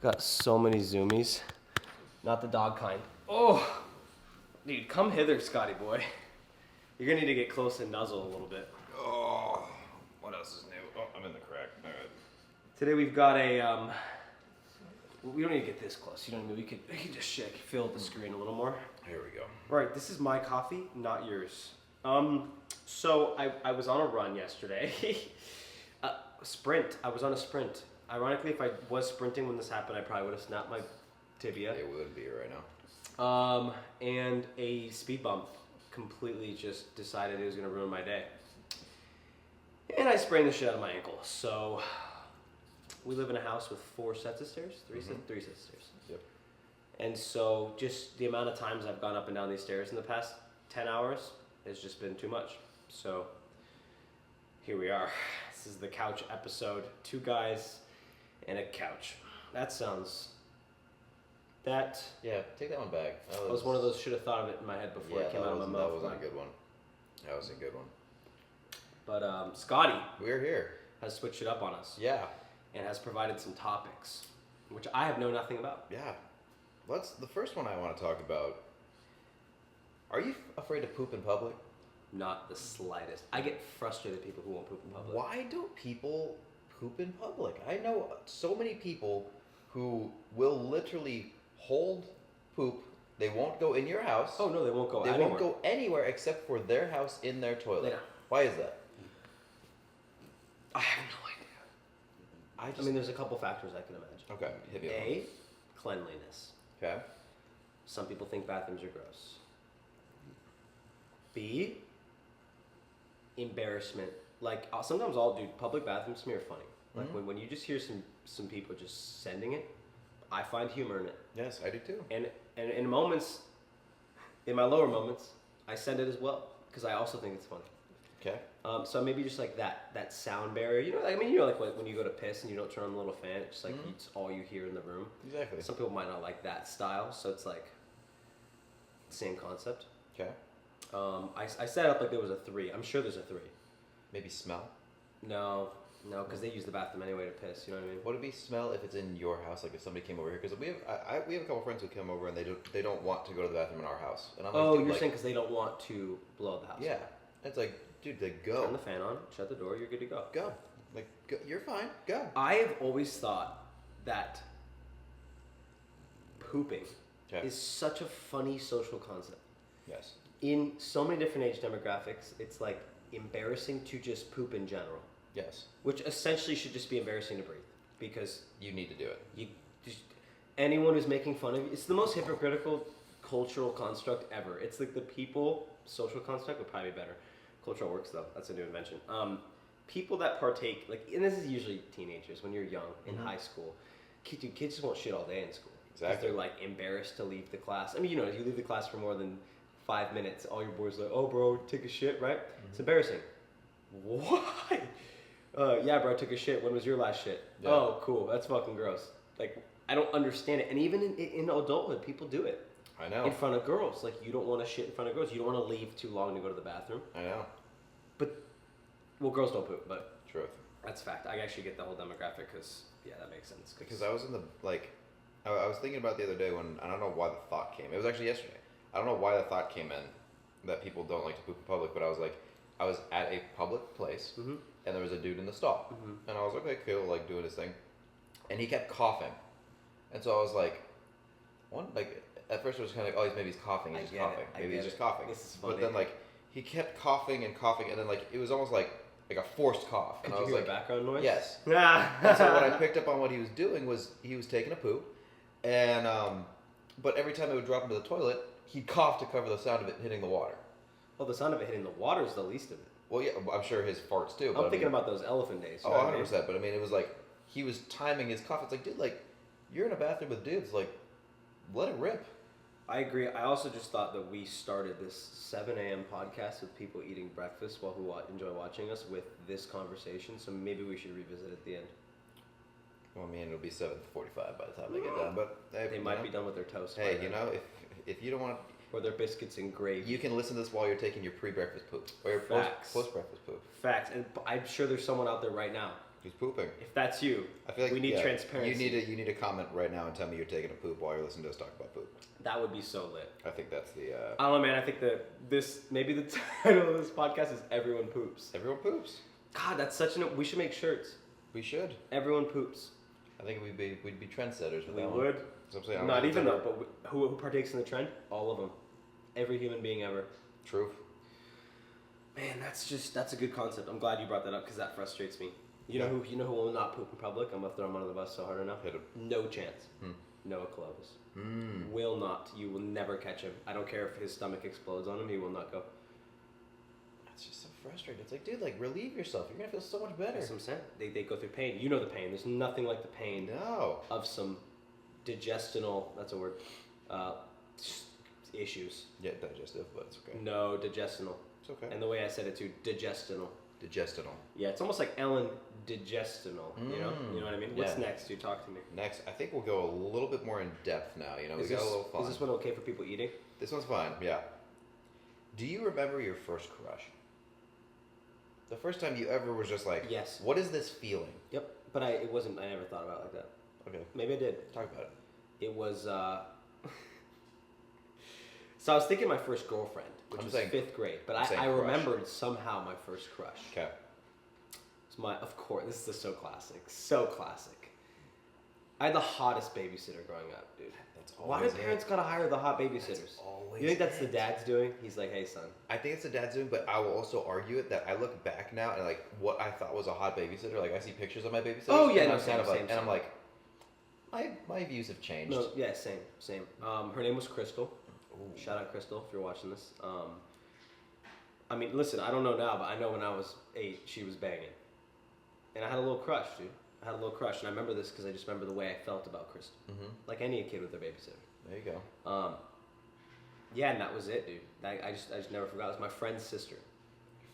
Got so many zoomies. Not the dog kind. Oh! Dude, come hither, Scotty boy. You're gonna need to get close and nuzzle a little bit. Oh, what else is new? Oh, I'm in the crack. All right. Today we've got a, we don't need to get this close, you know what I mean? We could just fill the screen a little more. Here we go. Right, this is my coffee, not yours. So I was on a run yesterday. Sprint. I was on a sprint. Ironically, if I was sprinting when this happened, I probably would have snapped my tibia. It would be right now. And a speed bump completely just decided it was going to ruin my day. And I sprained the shit out of my ankle. So we live in a house with 4 sets of stairs, 3 sets of stairs. Yep. And so just the amount of times I've gone up and down these stairs in the past 10 hours has just been too much. So here we are. This is the couch episode. 2 guys and a couch. That sounds... Yeah, take that one back. That was one of those should have thought of it in my head before it came out of my mouth. That wasn't a good one. That was a good one. But Scotty We're here. has switched it up on us. Yeah. And has provided some topics, which I have known nothing about. Yeah. The first one I want to talk about. Are you afraid to poop in public? Not the slightest. I get frustrated at people who won't poop in public. Why don't people poop in public? I know so many people who will literally hold poop. They won't go in your house. Oh no, they won't go They anywhere. won't go anywhere except for their house in their toilet. Yeah. Why is that? I have no idea. I mean, there's a couple factors I can imagine. Okay, hit me A, cleanliness. Okay. Some people think bathrooms are gross. B, embarrassment. Like sometimes public bathrooms to me are funny. Like when you just hear some people just sending it, I find humor in it. Yes, I do too. And in moments, in my lower moments, I send it as well because I also think it's funny. Okay. So maybe just like that sound barrier. You know, like when you go to piss and you don't turn on the little fan, it's just like it's all you hear in the room. Exactly. Some people might not like that style, so it's like same concept. Okay. I set it up like there was a 3. I'm sure there's a 3. Maybe smell. No, because they use the bathroom anyway to piss. You know what I mean? Would it be smell if it's in your house? Like if somebody came over here, because we have a couple friends who come over and they don't want to go to the bathroom in our house. And I'm like, Oh, dude, you're saying because they don't want to blow the house? Yeah. It's like, dude, go. Turn the fan on, shut the door, you're good to go. Go. Like, go. You're fine. Go. I have always thought that pooping is such a funny social concept. Yes. In so many different age demographics, it's like embarrassing to just poop in general. Yes. Which essentially should just be embarrassing to breathe because You need to do it. you just anyone who's making fun of you. It's the most hypocritical cultural construct ever. It's like the people social construct would probably be better. Cultural works though. That's a new invention. People that partake and this is usually teenagers when you're young in high school. Kids just won't shit all day in school. Exactly. Because they're like embarrassed to leave the class. I mean, you know, if you leave the class for more than 5 minutes, all your boys are like, oh, bro, take a shit, right? It's embarrassing. Why? Yeah, bro, I took a shit. When was your last shit? Yeah. Oh, cool. That's fucking gross. Like, I don't understand it. And even in adulthood, people do it. I know. In front of girls. Like, you don't want to shit in front of girls. You don't want to leave too long to go to the bathroom. I know. Well, girls don't poop, but Truth. that's fact. I actually get the whole demographic because, yeah, that makes sense. Because I was in the I was thinking about it the other day when I don't know why the thought came. It was actually yesterday. I don't know why the thought came in that people don't like to poop in public, but I was at a public place and there was a dude in the stall, and I was like, okay, cool, like doing his thing, and he kept coughing, and so I was like, at first it was kind of like, oh, maybe he's coughing, he's just coughing, maybe he's just coughing. This is funny. But then he kept coughing and coughing, and then it was almost like a forced cough. Could And I you was hear like, background noise? yes. Ah. And so what I picked up on what he was doing was he was taking a poop, and but every time it would drop into the toilet, he'd cough to cover the sound of it hitting the water. Well, the sound of it hitting the water is the least of it. Well, yeah, I'm sure his farts too. I'm thinking about those elephant days. Oh, 100%. But I mean, it was like he was timing his cough. It's like, dude, you're in a bathroom with dudes. Let it rip. I agree. I also just thought that we started this 7 a.m. podcast with people eating breakfast while who enjoy watching us with this conversation. So maybe we should revisit at the end. Well, I mean, it'll be 7:45 by the time they get done. But They might be done with their toast. Hey, if you don't want or their biscuits and gravy. You can listen to this while you're taking your pre-breakfast poop or your post-breakfast poop. Facts. And I'm sure there's someone out there right now Who's pooping? If that's you, I feel like we need transparency. You need to comment right now and tell me you're taking a poop while you're listening to us talk about poop. That would be so lit. I think that's the. I don't know, man. I think that maybe the title of this podcast is "Everyone Poops." Everyone poops. God, that's such an. We should make shirts. We should. Everyone poops. I think we'd be trendsetters with We that would. one. So I'm saying, Not even though, but who partakes in the trend? All of them. Every human being ever. Truth. Man, that's a good concept. I'm glad you brought that up because that frustrates me. You know who will not poop in public? I'm gonna throw him under the bus so hard enough. Hit him. No chance. Noah Clovis. Will not. You will never catch him. I don't care if his stomach explodes on him. He will not go. That's just so frustrating. It's like, dude, like relieve yourself. You're gonna feel so much better. That's what I'm saying. They go through pain. You know the pain. There's nothing like the pain of some digestional. That's a word. Issues. Yeah, digestive, but it's okay. No, digestional. It's okay. And the way I said it too, digestional. Digestional. Yeah, it's almost like Ellen digestional. You know what I mean? What's next? You talk to me. Next, I think we'll go a little bit more in depth now. You know, we got a little fun. Is this one okay for people eating? This one's fine. Yeah. Do you remember your first crush? The first time you ever was just like, yes. What is this feeling? Yep, but it wasn't. I never thought about it like that. Okay. Maybe I did. Talk about it. It was. So I was thinking my first girlfriend, which was 5th grade, but I remembered somehow my first crush. Okay. It's of course, this is so classic. So classic. I had the hottest babysitter growing up, dude. That's Why do parents gotta hire the hot babysitters? You think that's the dad's doing? He's like, hey, son. I think it's the dad's doing, but I will also argue it that I look back now and like what I thought was a hot babysitter, like I see pictures of my babysitter. Oh yeah, and no, I'm kind of same. and I'm like, my views have changed. No, yeah, same. Her name was Crystal. Ooh. Shout out Crystal if you're watching this. I mean, listen, I don't know now, but I know when I was 8, she was banging. And I had a little crush, dude. I had a little crush, and I remember this because I just remember the way I felt about Crystal. Like any kid with their babysitter. There you go. Yeah, and that was it, dude. I just never forgot. It was my friend's sister.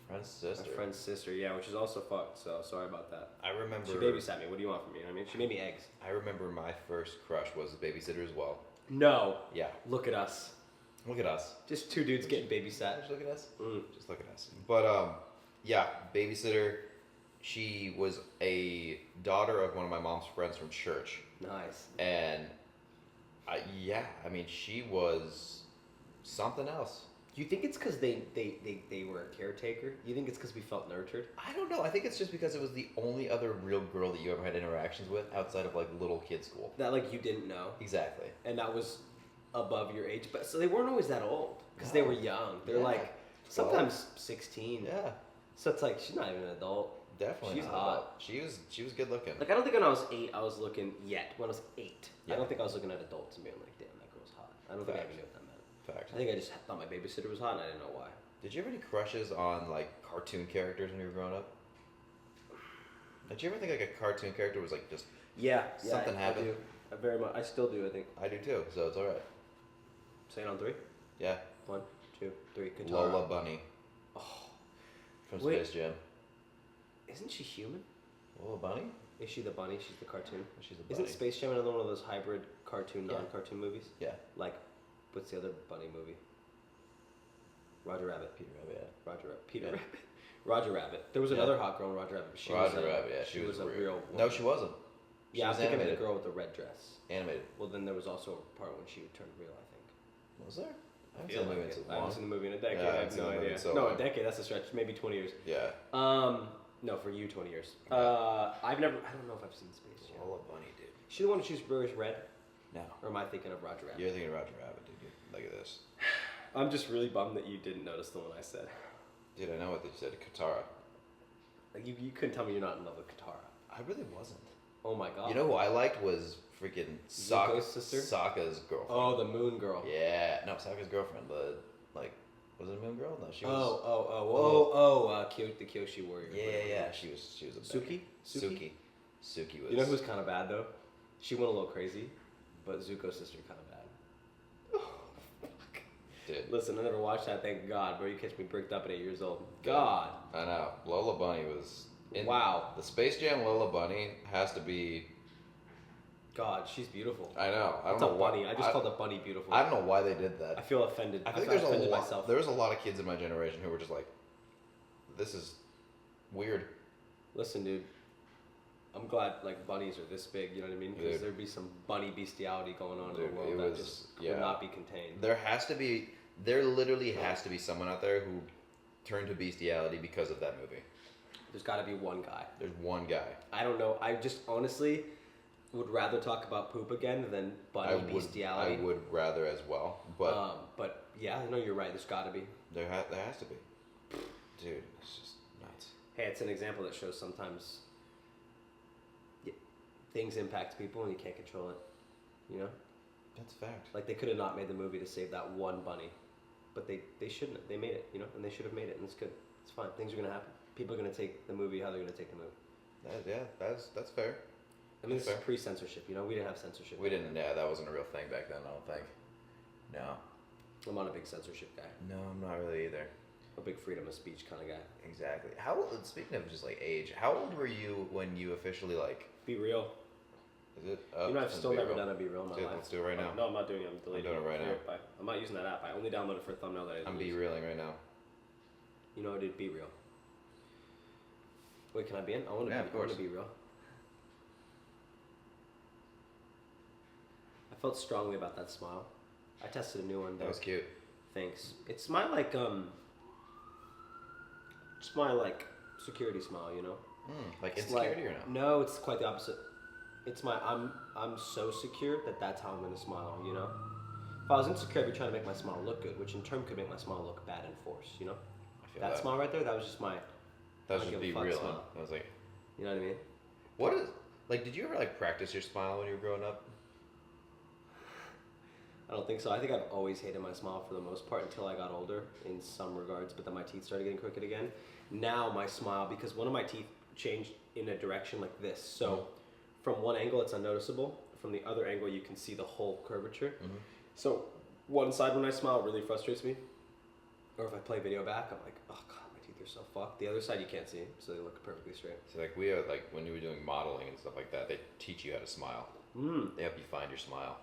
Friend's sister. My friend's sister, yeah, which is also fucked, so sorry about that. I remember. She babysat me. What do you want from me? You know what I mean? She made me eggs. I remember my first crush was a babysitter as well. No. Yeah. Look at us. Look at us. Just 2 dudes getting babysat. Just look at us. Just look at us. But yeah, babysitter. She was a daughter of one of my mom's friends from church. Nice. And I mean, she was something else. Do you think it's because they were a caretaker? You think it's because we felt nurtured? I don't know. I think it's just because it was the only other real girl that you ever had interactions with outside of like little kid school. That like you didn't know. Exactly. And that was above your age, but so they weren't always that old because they were young. They're like sometimes 16. Yeah. So it's like she's not even an adult. Definitely. She's hot. She was good looking. Like I don't think when I was 8 I was looking yet. When I was 8, Yeah. I don't think I was looking at adults and being like, damn, that girl's hot. I don't think I even knew what that meant. Fact. I think I just thought my babysitter was hot and I didn't know why. Did you have any crushes on like cartoon characters when you were growing up? Did you ever think like a cartoon character was like just something happened? I do. I very much. I still do. I think. I do too. So it's all right. Say it on 3. Yeah. 1, 2, 3. Katara. Lola Bunny. Oh, From Wait. Space Jam. isn't she human? Lola Bunny? Is she the bunny? She's the cartoon. She's a bunny. Isn't Space Jam another one of those hybrid cartoon, Yeah. non-cartoon movies? Yeah. Like, what's the other bunny movie? Roger Rabbit. Peter Rabbit. Roger Rabbit. Peter Yeah. Rabbit. Roger Rabbit. There was Yeah. another hot girl in Roger Rabbit. But she Roger was a, Rabbit. Yeah. She was a real. No, she wasn't. She Yeah, was I'm thinking animated. of the girl with the red dress. Animated. Well, then there was also a part when she turned real, I think. Was there? I haven't Feel seen the like movie in it. so I haven't long. seen the movie in a decade. Yeah, I I haven't have seen no the movie idea. in so No, long. a decade. That's a stretch. Maybe 20 years. Yeah. No, for you, 20 years. I've never. I don't know if I've seen Space Jam. Lola Bunny, dude. She the one who wears red, No. or am I thinking of Roger Rabbit? You're thinking of Roger Rabbit, dude. Look at this. I'm just really bummed that you didn't notice the one I said. Dude, I know what they said. Katara. Like you couldn't tell me you're not in love with Katara. I really wasn't. Oh my god. You know who I liked was freaking Zuko's sister? Sokka's girlfriend. Oh, the Moon Girl. Yeah. No, Sokka's girlfriend. The, like, was it a Moon Girl? No, she was. The Kyoshi warrior. Yeah. She was a Suki? Suki. Suki was. You know who's kind of bad though? She went a little crazy, but Zuko's sister kind of bad. Dude. Listen, I never watched that. Thank God, bro. You catch me bricked up at 8 years old. God. I know. Lola Bunny was. Wow. The Space Jam Lola Bunny has to be. God, she's beautiful. I know. I don't It's know a why- bunny. I just called the bunny beautiful. I don't know why they did that. I feel offended. I think felt there's offended a lot. myself. There was a lot of kids in my generation who were just like, "This is weird." Listen, dude. I'm glad like bunnies are this big. You know what I mean? Because Dude. there'd be some bunny bestiality going on in Dude, the world it that was- just yeah. would not be contained. There literally has to be someone out there who turned to bestiality because of that movie. There's got to be one guy. There's one guy. I don't know. I just honestly would rather talk about poop again than bunny bestiality. I would rather as well, But yeah, no, you're right. There's got to be. there has to be. Dude, it's just nuts. Hey, it's an example that shows sometimes things impact people and you can't control it. You know? That's fact. Like they could have not made the movie to save that one bunny, but they shouldn't have. They made it, you know, and they should have made it, and it's good. It's fine. Things are gonna happen. People are gonna take the movie how they're gonna take the movie. That's fair. I mean, this Fair. is pre-censorship. You know, we didn't have censorship. We didn't. Yeah, that wasn't a real thing back then. I don't think. No. I'm not a big censorship guy. No, I'm not really either. A big freedom of speech kind of guy. Exactly. How old? Speaking of just like age, how old were you when you officially like? Be real. Is it? You know, I've still never done a Be Real in my life. Let's do it right now. No, I'm not doing it. I'm deleting doing it right now. I'm not using that app. I only downloaded it for a thumbnail that I I'm didn't Be use. Reeling right now. You know, I did Be Real. Wait, can I be in? I want to Yeah, be, of I want course. to be real. I felt strongly about that smile. I tested a new one. That was cute. Thanks. It's my like it's my like security smile, you know. Like It's insecurity like, or no? No, it's quite the opposite. It's my I'm so secure that's how I'm gonna smile, you know. If I was insecure, I'd be trying to make my smile look good, which in turn could make my smile look bad and forced, you know. I feel That smile right there, that was just my. That was I just give a Be fuck Real. Huh? smile. I was like, You know what I mean? what is like? Did you ever like practice your smile when you were growing up? I don't think so. I think I've always hated my smile for the most part until I got older in some regards, but then my teeth started getting crooked again. Now my smile, because one of my teeth changed in a direction like this. So from one angle it's unnoticeable. From the other angle you can see the whole curvature. So one side when I smile really frustrates me. Or if I play video back, I'm like, oh god, my teeth are so fucked. The other side you can't see, so they look perfectly straight. So like we are like when you were doing modeling and stuff like that, they teach you how to smile. They help you find your smile.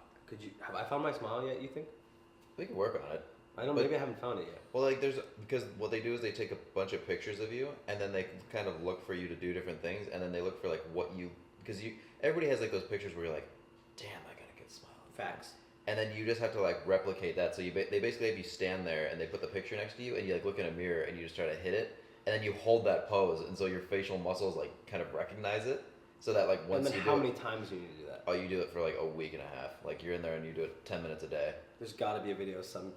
Have I found my smile yet, you think? We can work on it. I don't, But- maybe I haven't found it yet. Well, like because what they do is they take a bunch of pictures of you and then they kind of look for you to do different things and then they look for like what you because everybody has like those pictures where you're like, damn, I got a good smile. Facts. And then you just have to like replicate that. So they basically have you stand there and they put the picture next to you and you like look in a mirror and you just try to hit it and then you hold that pose and so your facial muscles like kind of recognize it so that like once And then you how do many it, times do you need to do that? oh, you do it for like a week and a half. Like you're in there and you do it 10 minutes a day. There's got to be a video of some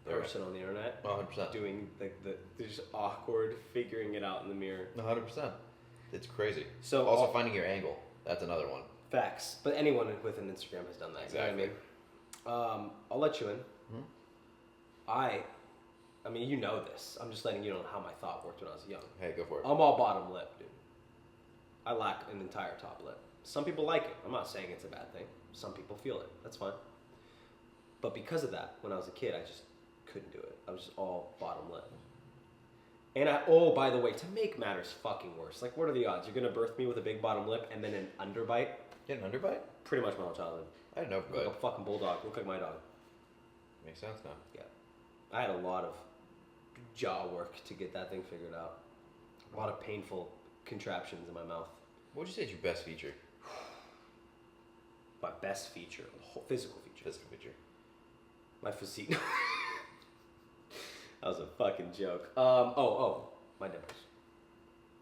person on the internet 100%. doing they're just awkward figuring it out in the mirror. 100%. It's crazy. So Also finding your angle. That's another one. facts, but anyone with an Instagram has done that. Exactly. You know what I mean? I'll let you in. I mean, you know this. I'm just letting you know how my thought worked when I was young. Hey, go for it. I'm all bottom lip, dude. I lack an entire top lip. Some people like it. I'm not saying it's a bad thing. Some people feel it. That's fine. But because of that, when I was a kid, I just couldn't do it. I was just all bottom lip. And oh, by the way, to make matters fucking worse, like what are the odds? You're gonna birth me with a big bottom lip and then an underbite? Get an underbite? Pretty much my whole childhood. I didn't know, Look like but a fucking bulldog. Look like my dog. makes sense now. Yeah. I had a lot of jaw work to get that thing figured out. A lot of painful contraptions in my mouth. What would you say is your best feature? My best feature, physical feature. Physical feature. My physique. That was a fucking joke. My nipples.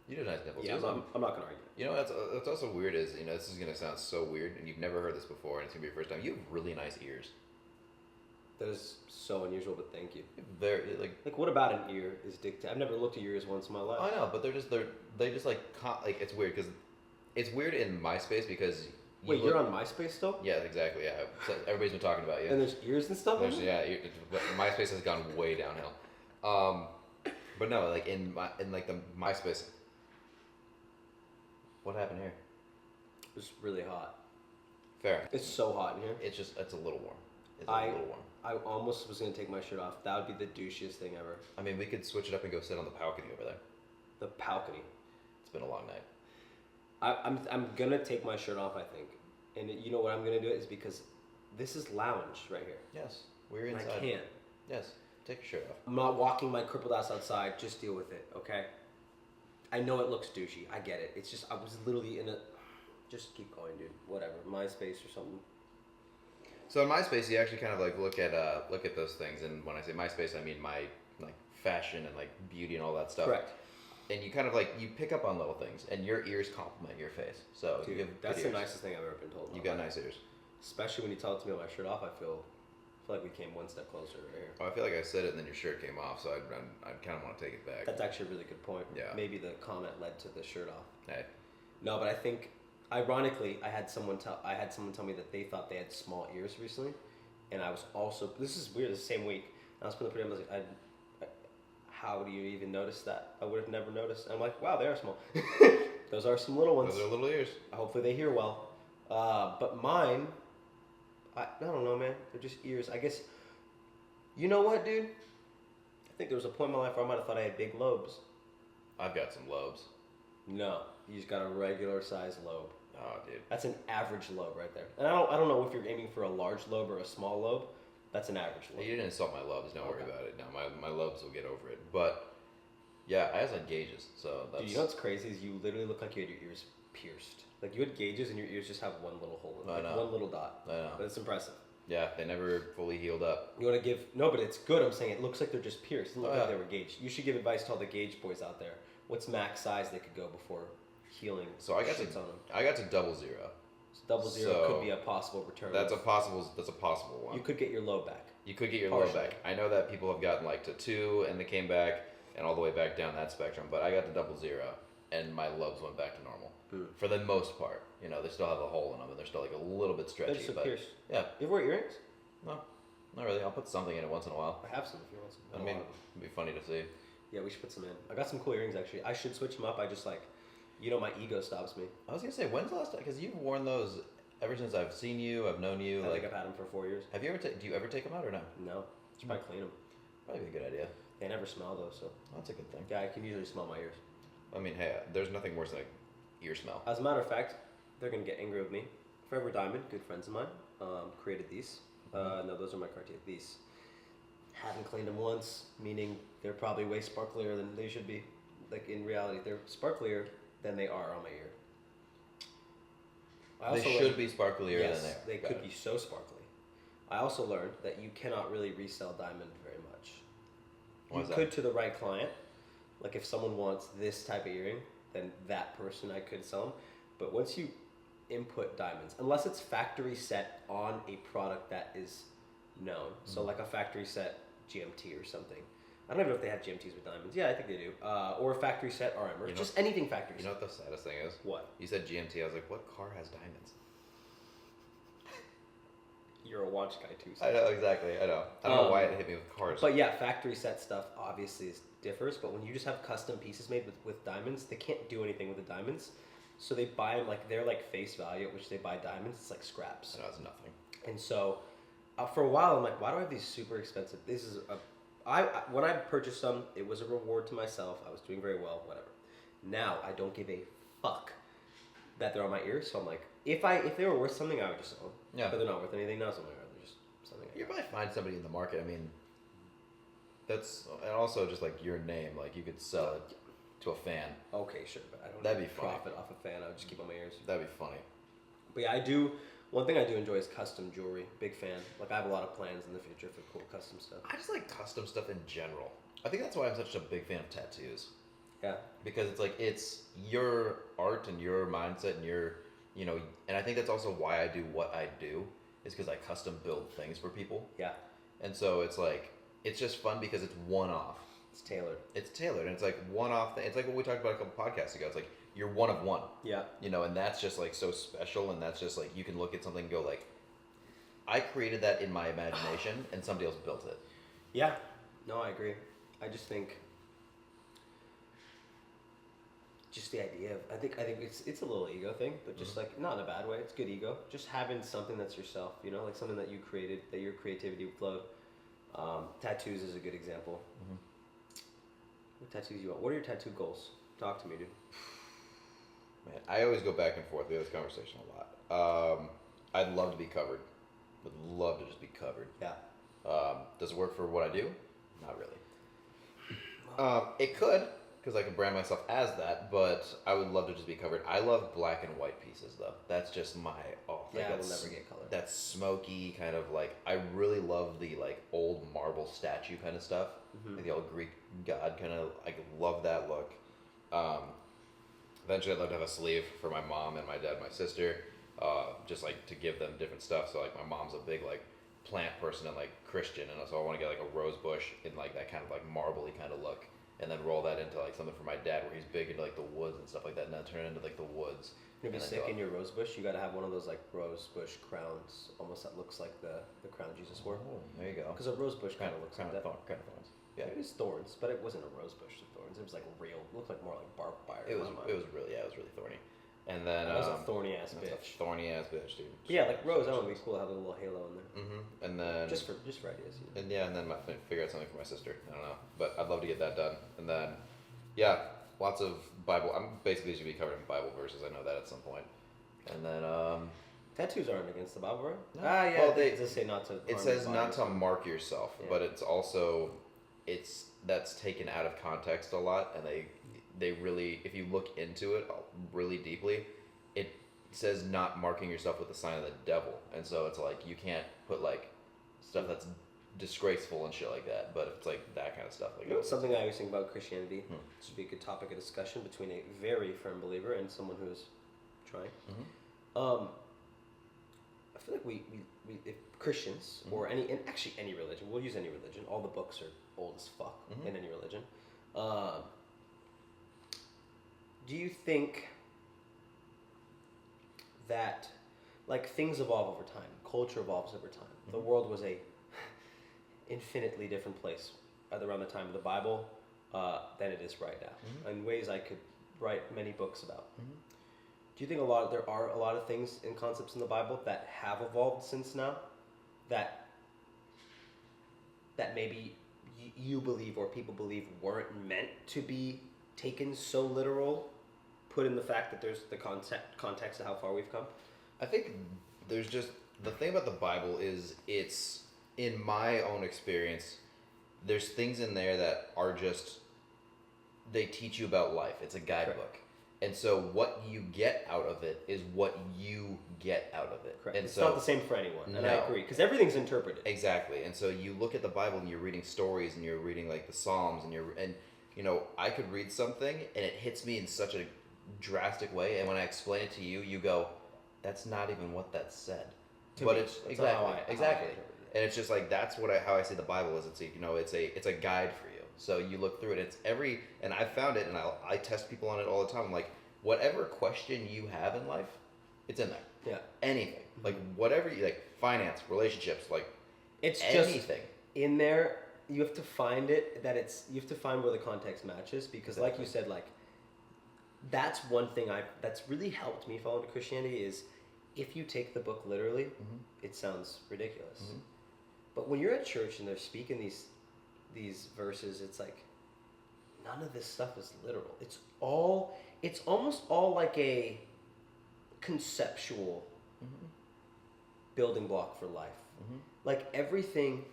You do nice nipples. Yeah, too. I'm not gonna argue. You know what's also weird is this is gonna sound so weird and you've never heard this before and it's gonna be your first time. You have really nice ears. That is so unusual, but thank you. They're like Like, what about an ear is dictated? I've never looked at ears once in my life. I know, but they just like it's weird because it's weird in MySpace because Wait, you're on MySpace still? Yeah, exactly. Yeah, so everybody's been talking about you. And there's ears and stuff? There's, but MySpace has gone way downhill. But no, like in the MySpace. What happened here? It's really hot. Fair. It's so hot in here. It's a little warm. It's I- a little warm. I almost was gonna take my shirt off. That would be the douchiest thing ever. I mean, we could switch it up and go sit on the balcony over there. The balcony. It's been a long night. I'm gonna take my shirt off, I think. And you know what I'm gonna do it is because this is lounge right here. Yes, we're And inside. I can't. Yes, take your shirt off. I'm not walking my crippled ass outside. Just deal with it, okay? I know it looks douchey. I get it. It's just I was literally in a. Just keep going, dude. Whatever. MySpace or something. So in MySpace, you actually kind of like look at those things, and when I say MySpace, I mean my like fashion and like beauty and all that stuff. Correct. And you kind of like you pick up on little things, and your ears complement your face. So Dude, you have that's good the ears. nicest thing I've ever been told. You got nice ears. Especially when you tell it to me with my shirt off, I feel like we came one step closer right here. Oh, I feel like I said it, and then your shirt came off, so I kind of want to take it back. That's actually a really good point. Yeah. Maybe the comment led to the shirt off. Hey. No, but I think, ironically, I had someone tell me that they thought they had small ears recently, and I was also. This is weird. The same week, I was putting the video. I was like, how do you even notice that? I would have never noticed. And I'm like, wow, they are small. Those are some little ones. Those are little ears. Hopefully they hear well. But mine, I don't know, man. They're just ears. I guess. You know what, dude? I think there was a point in my life where I might have thought I had big lobes. I've got some lobes. No, you just got a regular size lobe. Oh, dude. That's an average lobe right there. And I don't know if you're aiming for a large lobe or a small lobe. That's an average lobe. You didn't insult my lobes. Don't worry Okay. about it. No, my lobes will get over it. But yeah, I have like gauges, so that's. Dude, you know what's crazy is you literally look like you had your ears pierced. Like you had gauges and your ears just have one little hole in it. I Like know. one little dot. I know. But it's impressive. Yeah, they never fully healed up. You want to give no, but it's good. I'm saying it looks like they're just pierced. It doesn't look Oh, like yeah. they were gauged. You should give advice to all the gauge boys out there. What's max size they could go before healing? So I got shits to on them. I got to 0.00. So 0.0 So, could be a possible return. That's a possible one. You could get your lobe back. You could get your lobe Partially. back. I know that people have gotten like to 2 and they came back and all the way back down that spectrum, but I got to 0.00 and my lobes went back to normal. For the most part. You know, they still have a hole in them and they're still like a little bit stretchy. They're just a but pierce. yeah, You ever wear earrings? no, not really. I'll put something in it once in a while. I have some if you want some. I mean, it'd be funny to see. Yeah, we should put some in. I got some cool earrings actually. I should switch them up. I just like, my ego stops me. I was gonna say, when's the last time? Because you've worn those ever since I've seen you. I've known you. I think I've had them for 4 years. Have you ever? Do you ever take them out or no? No, should probably clean them. Probably be a good idea. They never smell though, so Well, that's a good thing. yeah, I can usually smell my ears. I mean, hey, there's nothing worse than like ear smell. As a matter of fact, they're gonna get angry with me. Forever Diamond, good friends of mine, created these. No, those are my Cartier. These haven't cleaned them once, meaning they're probably way sparklier than they should be. Like in reality, they're sparklier than they are on my ear. I They also should learned- be sparklier yes, than they Got could it. be so sparkly. I also learned that you cannot really resell diamond very much. Why You is that? could to the right client. Like if someone wants this type of earring, then that person I could sell them. But once you input diamonds, unless it's factory set on a product that is known, so like a factory set GMT or something. I don't even know if they have GMTs with diamonds. Yeah, I think they do. Or a factory set RM, or You know- just anything factory You set. know what the saddest thing is? What? You said GMT. I was like, what car has diamonds? You're a watch guy too. So. I know exactly. I know. I don't know why it hit me with cars. But yeah, factory set stuff obviously differs. But when you just have custom pieces made with diamonds, they can't do anything with the diamonds. So they buy them like they're like face value at which they buy diamonds. It's like scraps. I know it's nothing. And so for a while I'm like, why do I have these super expensive? This is when I purchased them, it was a reward to myself. I was doing very well, whatever. Now I don't give a fuck that they're on my ears. So I'm like, if they were worth something, I would just sell them. Yeah. But they're not worth anything now, so I'm like, they're just something. You probably find somebody in the market. I mean, that's and also just like your name. Like you could sell it to a fan. Okay, sure, but I don't That'd need be funny. profit off a fan. I would just keep on my ears. That'd be funny. But yeah, I do. One thing I do enjoy is custom jewelry. Big fan. Like I have a lot of plans in the future for cool custom stuff. I just like custom stuff in general. I think that's why I'm such a big fan of tattoos. Yeah. Because it's like it's your art and your mindset and your and I think that's also why I do what I do is because I custom build things for people. Yeah. And so it's like it's just fun because it's one off. It's tailored. It's tailored and it's like one off it's like what we talked about a couple podcasts ago. It's like you're one of one. Yeah. And that's just like so special and that's just like you can look at something and go like I created that in my imagination and somebody else built it. Yeah. No, I agree. I just think just the idea of I think it's a little ego thing, but just like not in a bad way. It's good ego. Just having something that's yourself, like something that you created, that your creativity flowed. Tattoos is a good example. What tattoos you want? What are your tattoo goals? Talk to me, dude. Man, I always go back and forth with this conversation a lot. I'd love to be covered. Would love to just be covered. Yeah. Does it work for what I do? Not really. It could. because I can brand myself as that, but I would love to just be covered. I love black and white pieces though. That's just my Yeah, that's, it'll never get color. That smoky kind of like I really love the like old marble statue kind of stuff, like the old Greek god kind of. I love that look. Eventually, I'd love to have a sleeve for my mom and my dad, and my sister, just like to give them different stuff. So like my mom's a big like plant person and like Christian, and so I want to get like a rose bush in like that kind of like marbly kind of look, and then roll that into like something for my dad where he's big into like the woods and stuff like that, and then turn it into like the woods. You're gonna be sick in your rose bush. You gotta have one of those like rose bush crowns, almost that looks like the crown Jesus wore. Oh, there you go. Because a rose bush kind of looks like that. Kind of thorns. Yeah, it was thorns, but it wasn't a rose bush of thorns. It was like real. It looked like more like barbed wire. It was really thorny. And then it was a thorny ass bitch. Thorny ass bitch, dude. But yeah, like rose. That would be cool to have a little halo in there. And then just for ideas. You know? And yeah, and then figure out something for my sister. I don't know, but I'd love to get that done. And then yeah, lots of Bible. I'm basically just gonna be covered in Bible verses. I know that at some point. And then tattoos aren't against the Bible, right? No. Ah, yeah. Well, it does say not to. It says not to mark yourself, yeah. but it's also that's taken out of context a lot, and they really, if you look into it really deeply, it says not marking yourself with the sign of the devil, and so it's like you can't put like stuff that's disgraceful and shit like that. But if it's like that kind of stuff, like something I always think about Christianity. This would be a good topic of discussion between a very firm believer and someone who is trying. I feel like we if Christians or any religion, we'll use any religion. All the books are old as fuck in any religion. Do you think that like things evolve over time, culture evolves over time? The world was a infinitely different place at around the time of the Bible than it is right now. In ways I could write many books about. Do you think there are a lot of things and concepts in the Bible that have evolved since now, that maybe you believe or people believe weren't meant to be taken so literal, put in the fact that there's the context of how far we've come? I think there's just the thing about the Bible is it's, in my own experience, there's things in there that are just, they teach you about life. It's a guidebook. Correct. And so what you get out of it is what you get out of it. Correct. And it's so, not the same for anyone, and no. I agree, because everything's interpreted. Exactly. And so you look at the Bible and you're reading stories and you're reading like the Psalms and you know, I could read something and it hits me in such a drastic way, and when I explain it to you, you go, that's not even what that said. But it's that's exactly. how And it's just like that's how I see the Bible is. It's it's a guide for you. So you look through it. And I found it, and I test people on it all the time. I'm like, whatever question you have in life, it's in there. Yeah. Anything, like whatever you like, finance, relationships, like it's anything just in there. You have to find it. You have to find where the context matches, because, like you said, like that's one thing that's really helped me fall into Christianity is if you take the book literally, it sounds ridiculous. But when you're at church and they're speaking these verses, it's like none of this stuff is literal. It's almost all like a conceptual building block for life. Like everything,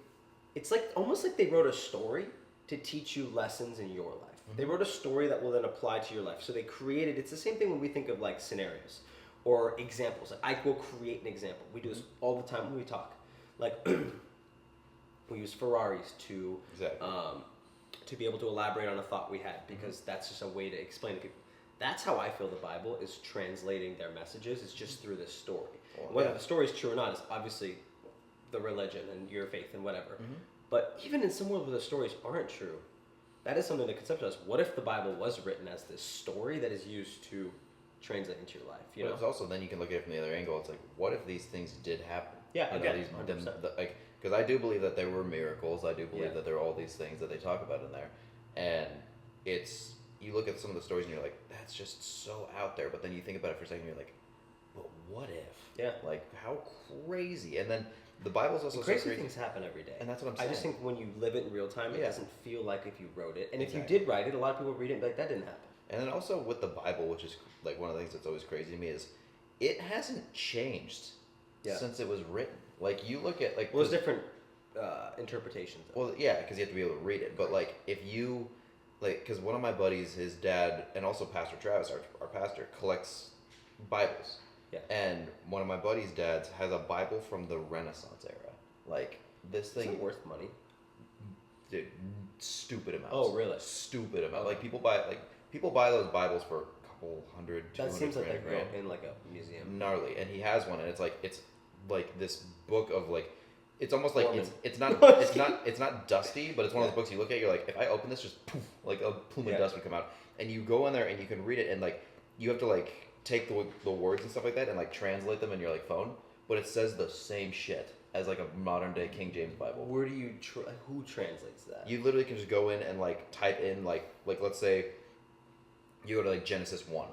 it's like almost like they wrote a story to teach you lessons in your life. They wrote a story that will then apply to your life. So they created, it's the same thing when we think of like scenarios or examples. Like I will create an example. We do this all the time when we talk. Like we use Ferraris to be able to elaborate on a thought we had, because that's just a way to explain to people. That's how I feel the Bible is translating their messages. It's just through this story. Whether the story is true or not is obviously the religion and your faith and whatever. But even in some world where the stories aren't true, that is something to conceptualize. What if the Bible was written as this story that is used to translate into your life? You know? It's also, then you can look at it from the other angle. It's like, what if these things did happen? Yeah, again, 100%. Because I do believe that there were miracles. I do believe that there are all these things that they talk about in there. And you look at some of the stories and you're like, that's just so out there. But then you think about it for a second and you're like, but what if? Yeah. Like, how crazy. And then the Bible's also crazy things happen every day. And that's what I'm saying. I just think when you live it in real time, it doesn't feel like if you wrote it. And if Exactly. you did write it, a lot of people read it and be like, that didn't happen. And then also with the Bible, which is like one of the things that's always crazy to me, is it hasn't changed since it was written. Like you look at like... Well, there's different interpretations. Well, yeah, because you have to be able to read it. But like if you... like, because one of my buddies, his dad, and also Pastor Travis, our pastor, collects Bibles. Yeah. And one of my buddy's dads has a Bible from the Renaissance era. Like, this Is thing. it worth money? Dude, stupid amounts. Oh, really? Stupid amount. Okay. Like, people buy those Bibles for a couple $100, $200, That seems like they grand. go in like a museum. Gnarly. And he has one, and it's like this book of, like, it's almost like Mormon. it's not dusty, but it's one of those books you look at, you're like, if I open this, just poof, like a plume of dust would come out. And you go in there and you can read it, and like you have to like take the words and stuff like that and like translate them in your like phone, but it says the same shit as like a modern day King James Bible. Where do you who translates that? You literally can just go in and like type in like let's say you go to like Genesis 1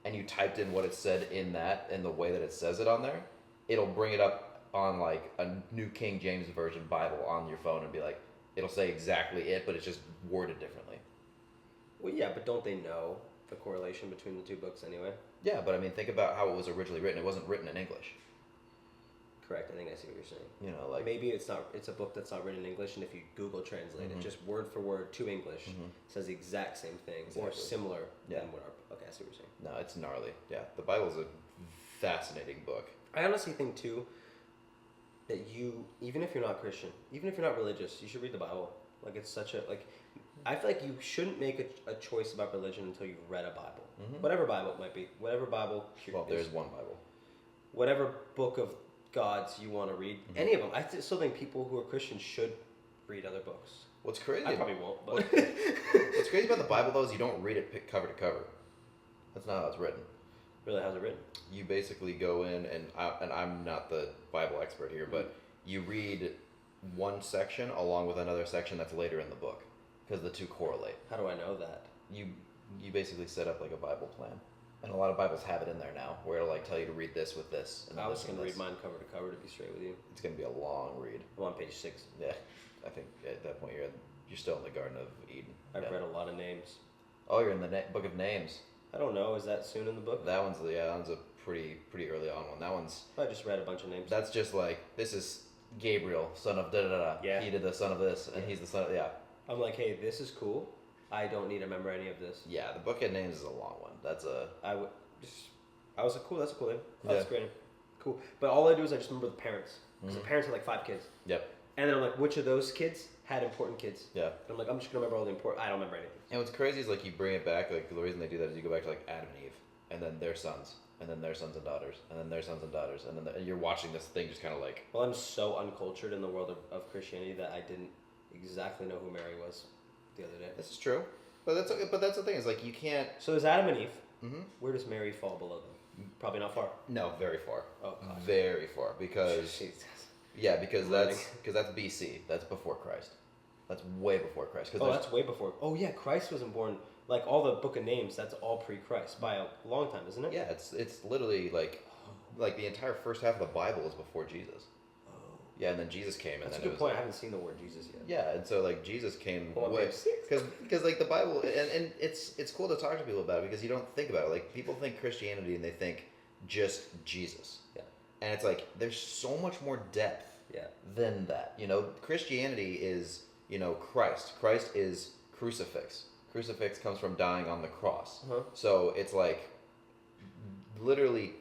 and you typed in what it said in that and the way that it says it on there, it'll bring it up on like a new King James version Bible on your phone and be like, it'll say exactly it, but it's just worded differently. Well, yeah, but don't they know the correlation between the two books anyway? Yeah, but I mean, think about how it was originally written. It wasn't written in English. Correct. I think I see what you're saying. You know, like maybe it's not. It's a book that's not written in English, and if you Google translate it, just word for word to English, says the exact same thing or Exactly. similar. Yeah. Than what our, okay, I see what you're saying. No, it's gnarly. Yeah, the Bible's a fascinating book. I honestly think too that you, even if you're not Christian, even if you're not religious, you should read the Bible. Like it's such a like. I feel like you shouldn't make a choice about religion until you've read a Bible, whatever Bible it might be, whatever Bible. Well, there's one Bible. Whatever book of God's you want to read, any of them. I still think people who are Christians should read other books. What's crazy? I probably won't, but What's crazy about the Bible though is you don't read it cover to cover. That's not how it's written. really, how's it written? You basically go in and I'm not the Bible expert here, but you read one section along with another section that's later in the book because the two correlate. How do I know that? You basically set up like a Bible plan, and a lot of Bibles have it in there now where it'll like tell you to read this with this. And I was this going and to this. read mine cover to cover to be straight with you. It's gonna be a long read. I'm on page 6. Yeah, I think at that point you're still in the Garden of Eden. I've Yeah. read a lot of names. Oh, you're in the book of names. I don't know. Is that soon in the book? That one's a pretty early on one. That one's I just read a bunch of names. that's just like this is Gabriel, son of da da da. Yeah. He did the son of this, and he's the son of I'm like, hey, this is cool. I don't need to remember any of this. Yeah, the book of names is a long one. That's a I was like, cool. That's a cool name. Oh, Yeah. That's a great name. Cool. But all I do is I just remember the parents because the parents had like 5 kids. yep. And then I'm like, which of those kids had important kids? Yeah. And I'm like, I'm just gonna remember all the important. I don't remember anything. And what's crazy is like you bring it back. Like the reason they do that is you go back to like Adam and Eve, and then their sons, and then their sons and daughters, and then their sons and daughters, and then and you're watching this thing just kind of like. Well, I'm so uncultured in the world of Christianity that I didn't exactly know who Mary was the other day. This is true, but that's the thing is like you can't. So there's Adam and Eve. Mm-hmm. Where does Mary fall below them? Probably not far. No, very far. Oh God. Very far because Jesus. because that's BC. That's before Christ. That's way before Christ. Oh, that's way before. Oh yeah, Christ wasn't born. Like all the Book of Names, that's all pre-Christ by a long time, isn't it? Yeah, it's literally like the entire first half of the Bible is before Jesus. Oh. Yeah, and then Jesus came, and That's a then good point. I haven't seen the word Jesus yet. yeah, and so like Jesus came Well, way page 6. because like the Bible and it's cool to talk to people about it because you don't think about it. Like people think Christianity and they think just Jesus. Yeah. And it's like there's so much more depth Yeah. than that. You know, Christianity is, Christ. Christ is crucifix. Crucifix comes from dying on the cross. Uh-huh. So it's like literally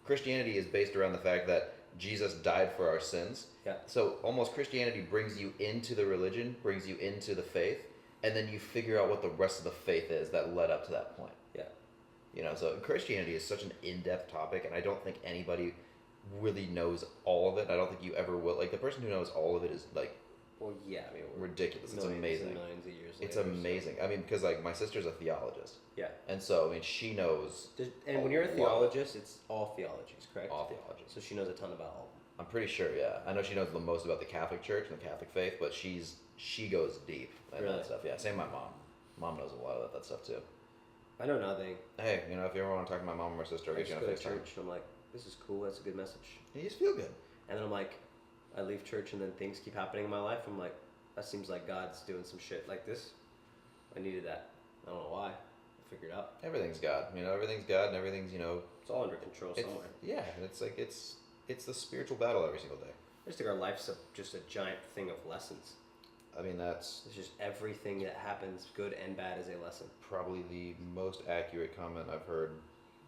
Christianity is based around the fact that Jesus died for our sins. Yeah. So almost Christianity brings you into the religion, brings you into the faith, and then you figure out what the rest of the faith is that led up to that point. Yeah. So Christianity is such an in-depth topic, and I don't think anybody really knows all of it. I don't think you ever will. Like the person who knows all of it is like Well, yeah. I mean, we're ridiculous. It's millions amazing. and millions of years It's later, amazing. I mean, because like my sister's a theologist, Yeah. and so I mean she knows And when you're a theologist, it's all theologies, correct? all theology. So she knows a ton about all of them. I'm pretty sure. Yeah, I know she knows the most about the Catholic Church and the Catholic faith, but she goes deep in Really? that stuff. Yeah, same my mom. Mom knows a lot of that stuff too. I know nothing. Hey, if you ever want to talk to my mom or my sister, I'll I get you just on go to FaceTime. church and I'm like, this is cool. That's a good message. You just feel good. And then I'm like, I leave church and then things keep happening in my life. I'm like, that seems like God's doing some shit like this. I needed that. I don't know why. I figured it out. Everything's God. Everything's God, and everything's It's all under control it's, somewhere. yeah, and it's like it's the spiritual battle every single day. I just think our life's just a giant thing of lessons. I mean, that's It's just everything that happens, good and bad, is a lesson. probably the most accurate comment I've heard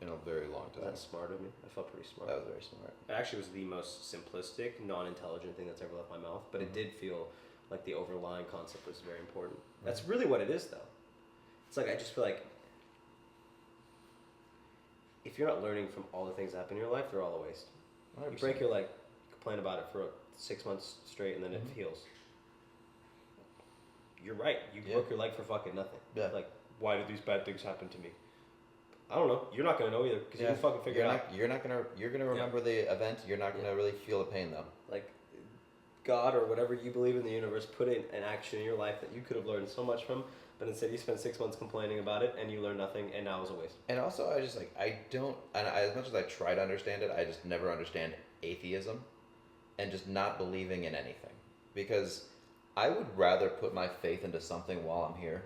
in a very long time. That's smart of me. I felt pretty smart. That was very smart. It actually was the most simplistic, non-intelligent thing that's ever left my mouth, but it did feel like the overlying concept was very important. That's really what it is, though. It's like, I just feel like if you're not learning from all the things that happen in your life, they're all a waste. 100%. You break your leg, complain about it for 6 months straight, and then it heals. You're right. You broke your leg for fucking nothing. Yeah. Like, why did these bad things happen to me? I don't know. You're not gonna know either because you didn't fucking figure it out. You're gonna remember the event. You're not gonna really feel the pain though. Like, God or whatever you believe in the universe put in an action in your life that you could have learned so much from, but instead you spent 6 months complaining about it and you learned nothing, and now it's a waste. And also, I just as much as I try to understand it, I just never understand atheism and just not believing in anything. Because I would rather put my faith into something while I'm here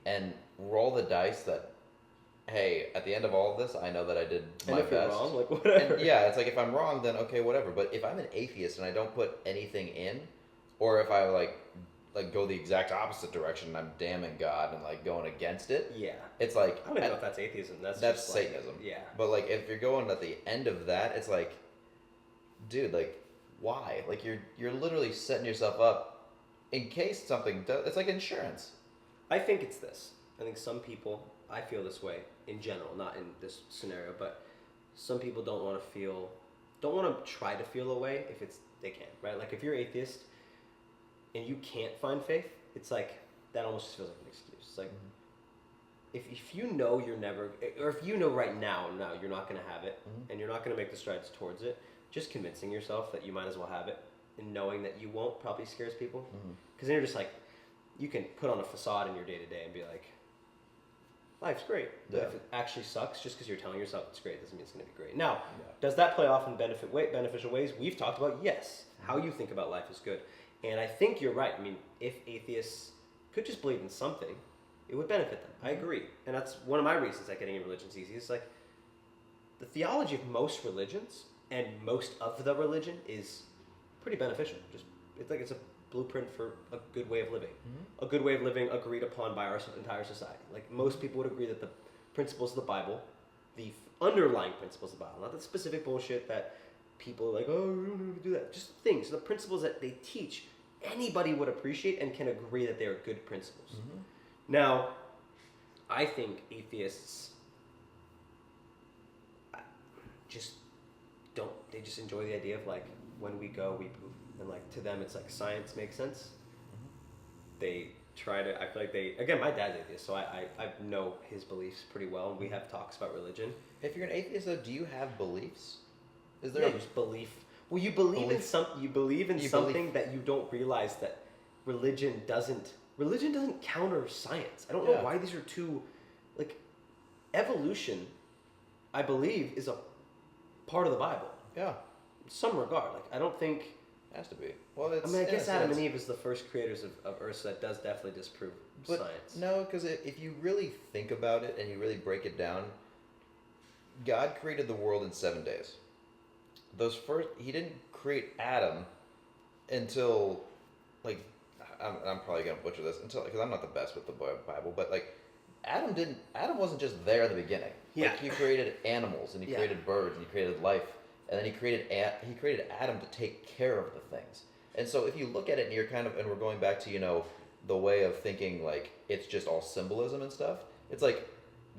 and roll the dice that, hey, at the end of all of this, I know that I did my and if best. you're wrong, like, whatever. And yeah, it's like if I'm wrong, then okay, whatever. But if I'm an atheist and I don't put anything in, or if I like go the exact opposite direction and I'm damning God and like going against it, Yeah. it's like I don't even know if that's atheism. That's just Satanism. Like, yeah. But like if you're going at the end of that, it's like, dude, like why? Like you're literally setting yourself up in case something does. It's like insurance. I think it's this. I think some people, I feel this way in general, not in this scenario, but some people don't want to try to feel a way if they can't, right? Like if you're atheist and you can't find faith, it's like, that almost just feels like an excuse. It's like, if you know you're never, or if you know right now you're not going to have it, and you're not going to make the strides towards it, just convincing yourself that you might as well have it, and knowing that you won't probably scares people. Because then you're just like, you can put on a facade in your day-to-day and be like, life's great. But if it actually sucks, just because you're telling yourself it's great doesn't mean it's going to be great. Now, does that play off in beneficial ways? We've talked about, yes. How you think about life is good. And I think you're right. I mean, if atheists could just believe in something, it would benefit them. I agree. And that's one of my reasons that getting in religion's easy. It's like, the theology of most religions and most of the religion is pretty beneficial. It's a blueprint for a good way of living. A good way of living agreed upon by our entire society. Like, most people would agree that the principles of the Bible, the underlying principles of the Bible, not the specific bullshit that people are like, oh, we don't need to do that. Just things, the principles that they teach, anybody would appreciate and can agree that they are good principles. Now, I think atheists just enjoy the idea of like, when we go, we poop. And like, to them, it's like science makes sense. They try to, I feel like again, my dad's atheist, so I know his beliefs pretty well, and we have talks about religion. If you're an atheist, though, do you have beliefs? Is there just belief? Well, you believe in something that you don't realize that religion doesn't counter science. I don't know why these are two, like, evolution, I believe, is a part of the Bible. Yeah. In some regard. Like, I don't think... It has to be. Well, it's, I guess Adam and Eve is the first creators of Earth, so that does definitely disprove science. No, because if you really think about it and you really break it down, God created the world in 7 days. He didn't create Adam until, like, I'm probably gonna butcher this because I'm not the best with the Bible, but like, Adam wasn't just there in the beginning. Yeah. Like, he created animals and he created birds and he created life. And then he created Adam to take care of the things. And so if you look at it and we're going back to, the way of thinking like it's just all symbolism and stuff. It's like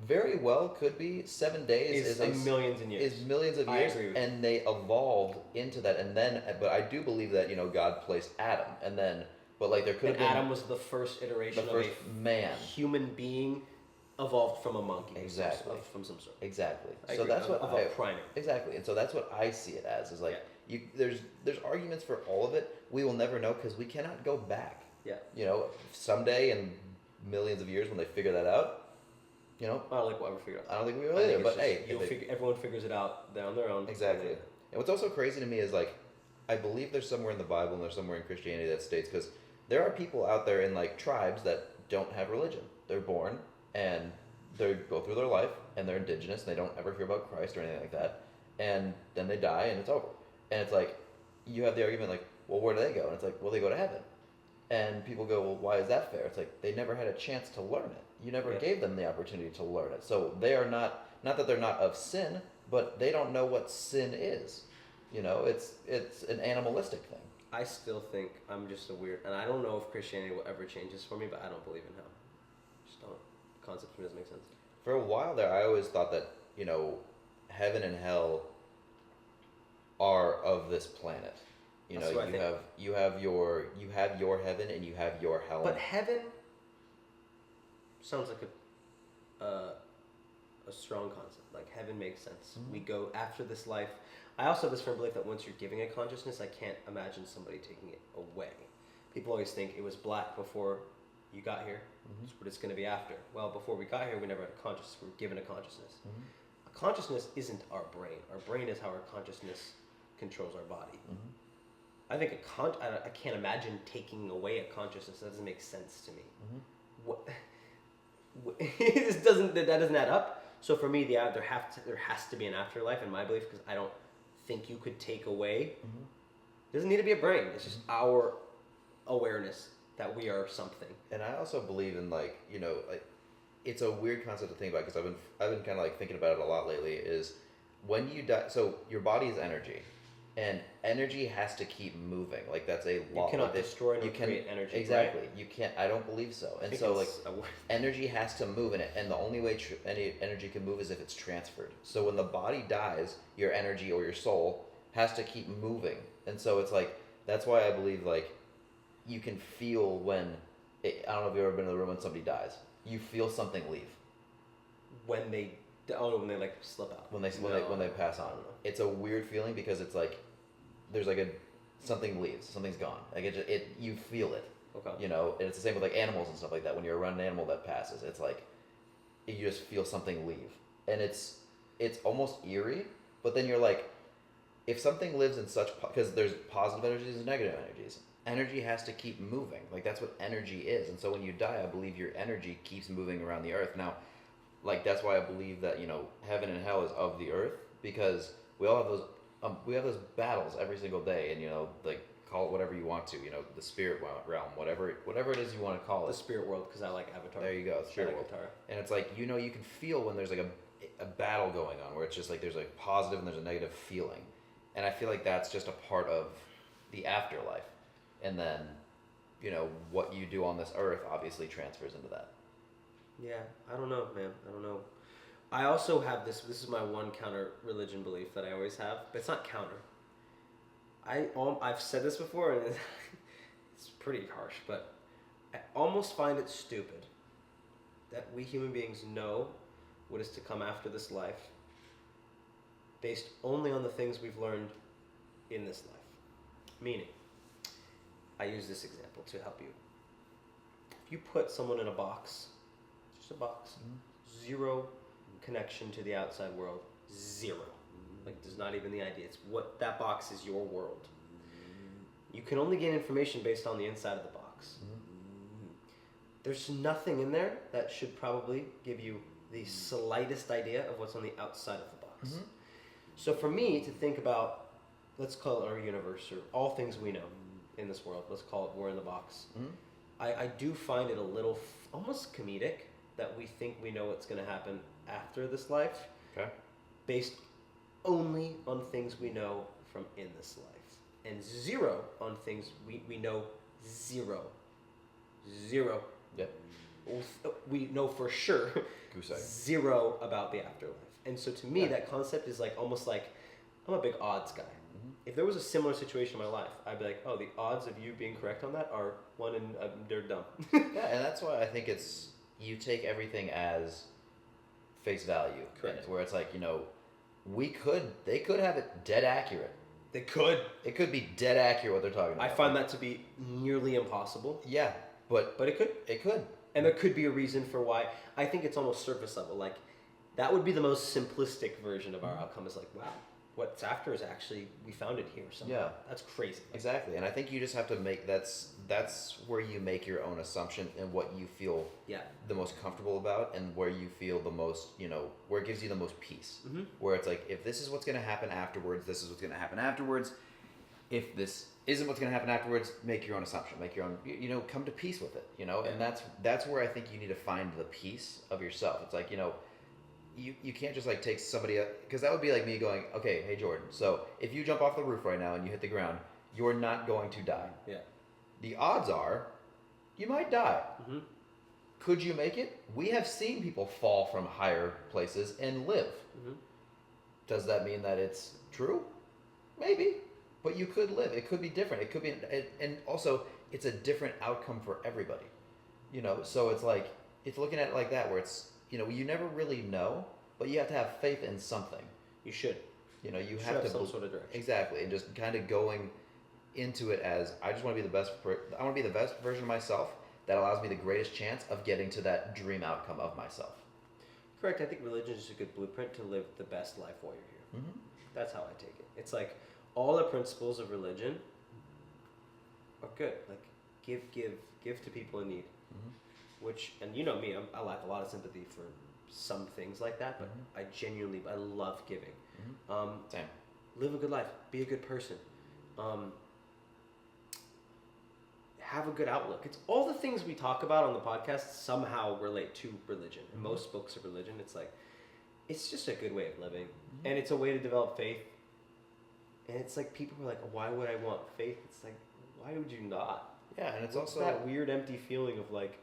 very well could be 7 days is millions of years. Is millions of years. I agree with you. And they evolved into that. And then, but I do believe that, God placed Adam. And then, but like there could have been. Adam was the first iteration of a man. Human being evolved from a monkey. Exactly. From some sort. Exactly. So that's what a primate. Exactly. And so that's what I see it as, is like, there's arguments for all of it. We will never know because we cannot go back. Yeah. Someday in millions of years when they figure that out, I don't think we'll ever figure it out. I don't think we will either. But hey, everyone figures it out on their own. Exactly. And what's also crazy to me is like, I believe there's somewhere in the Bible and there's somewhere in Christianity that states, because there are people out there in like tribes that don't have religion. They're born and they go through their life and they're indigenous and they don't ever hear about Christ or anything like that, and then they die and it's over. And it's like, you have the argument like, well, where do they go? And it's like, well, they go to heaven. And people go, well, why is that fair? It's like they never had a chance to learn it. You never gave them the opportunity to learn it. So they are not that they're not of sin, but they don't know what sin is. You know, it's an animalistic thing. I still think I'm just a weird, and I don't know if Christianity will ever change this for me, but I don't believe in hell. Just don't. The concept to me doesn't make sense. For a while there, I always thought that, you know, heaven and hell are of this planet. You That's know, what I think. you have your heaven and you have your hell. But heaven sounds like a strong concept. Like heaven makes sense. Mm-hmm. We go after this life. I also have this firm belief that once you're giving a consciousness, I can't imagine somebody taking it away. People always think it was black before you got here. That's what it's going to be after. Well, before we got here, we never had a consciousness. We were given a consciousness. A consciousness isn't our brain. Our brain is how our consciousness controls our body. I think I can't imagine taking away a consciousness. That doesn't make sense to me. What? That doesn't add up. So for me, there has to be an afterlife in my belief, because I don't think you could take away. It doesn't need to be a brain. It's just our awareness that we are something. And I also believe in, like, you know, like, it's a weird concept to think about, because I've been kind of like thinking about it a lot lately. Is when you die, so your body is energy, and energy has to keep moving. Like, that's a law. You cannot like, destroy nor create energy. Exactly. Right? You can't. I don't believe so. And so, like, energy has to move in it, and the only way any energy can move is if it's transferred. So when the body dies, your energy or your soul has to keep moving, and so it's like, that's why I believe, like, you can feel when I don't know if you've ever been in the room when somebody dies. You feel something leave when they like slip out. when they pass on. It's a weird feeling, because it's like there's like something leaves, something's gone. Like you feel it. Okay. You know, and it's the same with like animals and stuff like that. When you're around an animal that passes, it's like you just feel something leave, and it's almost eerie. But then you're like, if something lives in such, because there's positive energies and negative energies. Energy has to keep moving. Like, that's what energy is. And so when you die, I believe your energy keeps moving around the earth. Now, like, that's why I believe that, you know, heaven and hell is of the earth, because we all have those battles every single day, and, you know, like, call it whatever you want to, you know, the spirit realm, whatever it is you want to call it. The spirit world, because I like Avatar. There you go, spirit world. Avatar. And it's like, you know, you can feel when there's like a battle going on, where it's just like there's a positive and there's a negative feeling. And I feel like that's just a part of the afterlife. And then, you know, what you do on this earth obviously transfers into that. Yeah, I don't know, man. I don't know. I also have this is my one counter religion belief that I always have, but it's not counter. I've said this before, and it's pretty harsh, but I almost find it stupid that we human beings know what is to come after this life based only on the things we've learned in this life. Meaning, I use this example to help you. If you put someone in a box, just a box, zero connection to the outside world, zero. Like, there's not even the idea. It's what that box is, your world. You can only gain information based on the inside of the box. There's nothing in there that should probably give you the slightest idea of what's on the outside of the box. So for me to think about, let's call it our universe, or all things we know in this world, let's call it we're in the box. I do find it a little almost comedic that we think we know what's going to happen after this life, based only on things we know from in this life, and zero on things we know zero. Yep. We know for sure zero about the afterlife. And so to me, that concept is like almost like, I'm a big odds guy. If there was a similar situation in my life, I'd be like, oh, the odds of you being correct on that are 1 in they're dumb. Yeah, and that's why I think it's, you take everything as face value. Correct. Where it's like, you know, they could have it dead accurate. They could. It could be dead accurate what they're talking about. I find that to be nearly impossible. Yeah, but it could. It could. And there could be a reason for why. I think it's almost surface level. Like, that would be the most simplistic version of our outcome, is like, wow, what's after is actually, we found it here somehow. Yeah. That's crazy. Exactly. And I think you just have to make, that's where you make your own assumption and what you feel the most comfortable about, and where you feel the most, you know, where it gives you the most peace. Where it's like, if this is what's going to happen afterwards, this is what's going to happen afterwards. If this isn't what's going to happen afterwards. Make your own assumption. Make your own. Come to peace with it. And that's where I think you need to find the peace of yourself. It's like you can't just like take somebody up, because that would be like me going, okay, hey Jordan, so if you jump off the roof right now and you hit the ground, you're not going to die. Yeah. The odds are, you might die. Mm-hmm. Could you make it? We have seen people fall from higher places and live. Mm-hmm. Does that mean that it's true? Maybe. But you could live. It could be different. It could be, and also it's a different outcome for everybody. So it's like, it's looking at it like that, where it's, you never really know, but you have to have faith in something. You should. You have to some sort of direction. Exactly, and just kind of going into it as, I just want to be the best. I want to be the best version of myself that allows me the greatest chance of getting to that dream outcome of myself. Correct. I think religion is a good blueprint to live the best life while you're here. Mm-hmm. That's how I take it. It's like all the principles of religion are good. Like give to people in need. Mm-hmm. Which, and you know me, I lack a lot of sympathy for some things like that, but mm-hmm. I love giving. Mm-hmm. Same. Live a good life. Be a good person. Have a good outlook. It's all the things we talk about on the podcast somehow relate to religion. In most books of religion, it's like, it's just a good way of living. Mm-hmm. And it's a way to develop faith. And it's like, people are like, why would I want faith? It's like, why would you not? Yeah, and it's What's also that weird empty feeling of like,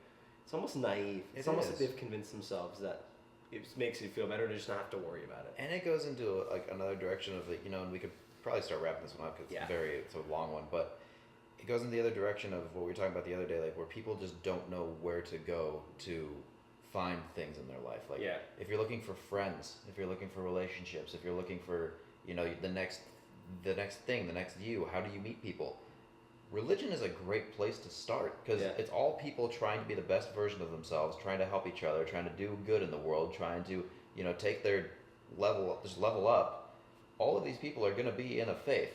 it's almost naive. It's almost like they've convinced themselves that it makes you feel better to just not have to worry about it. And it goes into like another direction of like, and we could probably start wrapping this one up because it's a long one, but it goes in the other direction of what we were talking about the other day, like where people just don't know where to go to find things in their life. Like if you're looking for friends, if you're looking for relationships, if you're looking for, the next thing, the next you, how do you meet people? Religion is a great place to start, because it's all people trying to be the best version of themselves, trying to help each other, trying to do good in the world, trying to, take their level up. All of these people are going to be in a faith,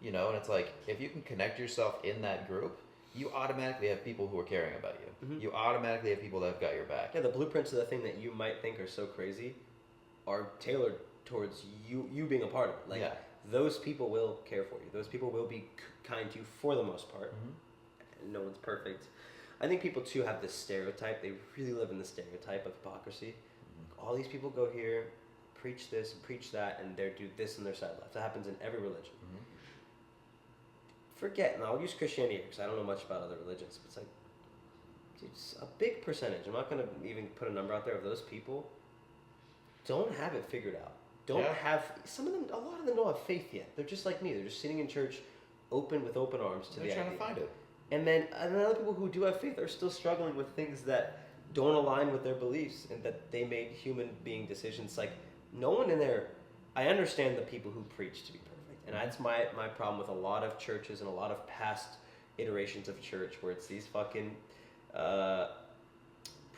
and it's like, if you can connect yourself in that group, you automatically have people who are caring about you. Mm-hmm. You automatically have people that have got your back. Yeah, the blueprints of the thing that you might think are so crazy are tailored towards you being a part of it. Like, those people will care for you. Those people will be kind to you for the most part. Mm-hmm. No one's perfect. I think people too have this stereotype. They really live in the stereotype of hypocrisy. Mm-hmm. All these people go here, preach this and preach that, and they do this in their side life. That happens in every religion. Mm-hmm. Forget, and I'll use Christianity because I don't know much about other religions, but it's like, it's a big percentage. I'm not going to even put a number out there of those people don't have it figured out. Don't have, some of them, a lot of them don't have faith yet. They're just like me. They're just sitting in church with open arms to the idea. They're trying to find it. And then other people who do have faith are still struggling with things that don't align with their beliefs and that they made human being decisions. Like, no one in there, I understand the people who preach to be perfect. And that's my problem with a lot of churches and a lot of past iterations of church, where it's these fucking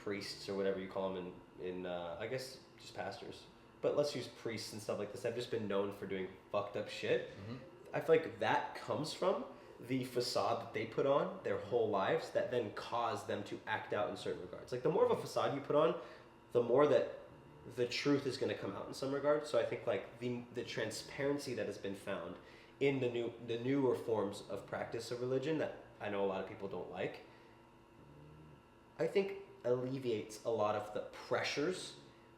priests or whatever you call them in I guess just pastors. But let's use priests and stuff like this. I've just been known for doing fucked up shit. Mm-hmm. I feel like that comes from the facade that they put on their whole lives that then cause them to act out in certain regards. Like, the more of a facade you put on, the more that the truth is going to come out in some regards. So I think like the transparency that has been found in the newer forms of practice of religion that I know a lot of people don't like, I think alleviates a lot of the pressures,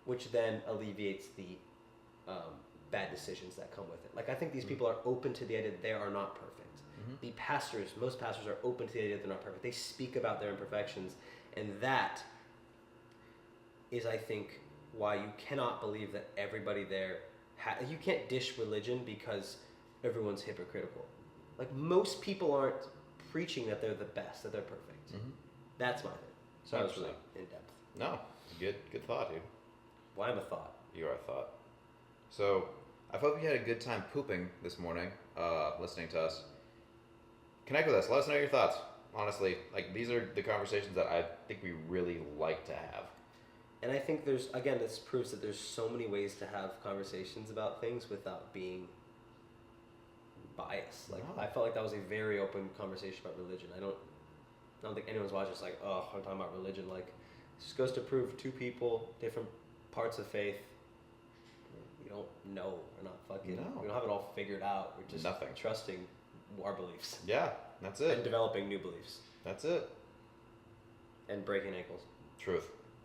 which then alleviates the bad decisions that come with it. Like, I think these people are open to the idea that they are not perfect. Mm-hmm. Most pastors are open to the idea that they're not perfect. They speak about their imperfections, and that is, I think, why you cannot believe that everybody there you can't dish religion because everyone's hypocritical. Like, most people aren't preaching that they're the best, that they're perfect. Mm-hmm. That's my thing. So I was really in depth. No, good thought, dude. Well, I'm a thought. You are a thought. So, I hope you had a good time pooping this morning, listening to us. Connect with us. Let us know your thoughts. Honestly, like, these are the conversations that I think we really like to have. And I think this proves that there's so many ways to have conversations about things without being biased. Like, I felt like that was a very open conversation about religion. I don't think anyone's watching it's like, oh, I'm talking about religion. Like, it just goes to prove two people, different parts of faith. We don't know. We're not fucking. No. We don't have it all figured out. We're just trusting our beliefs Yeah, that's and it. developing new beliefs That's it. and breaking ankles. Truth.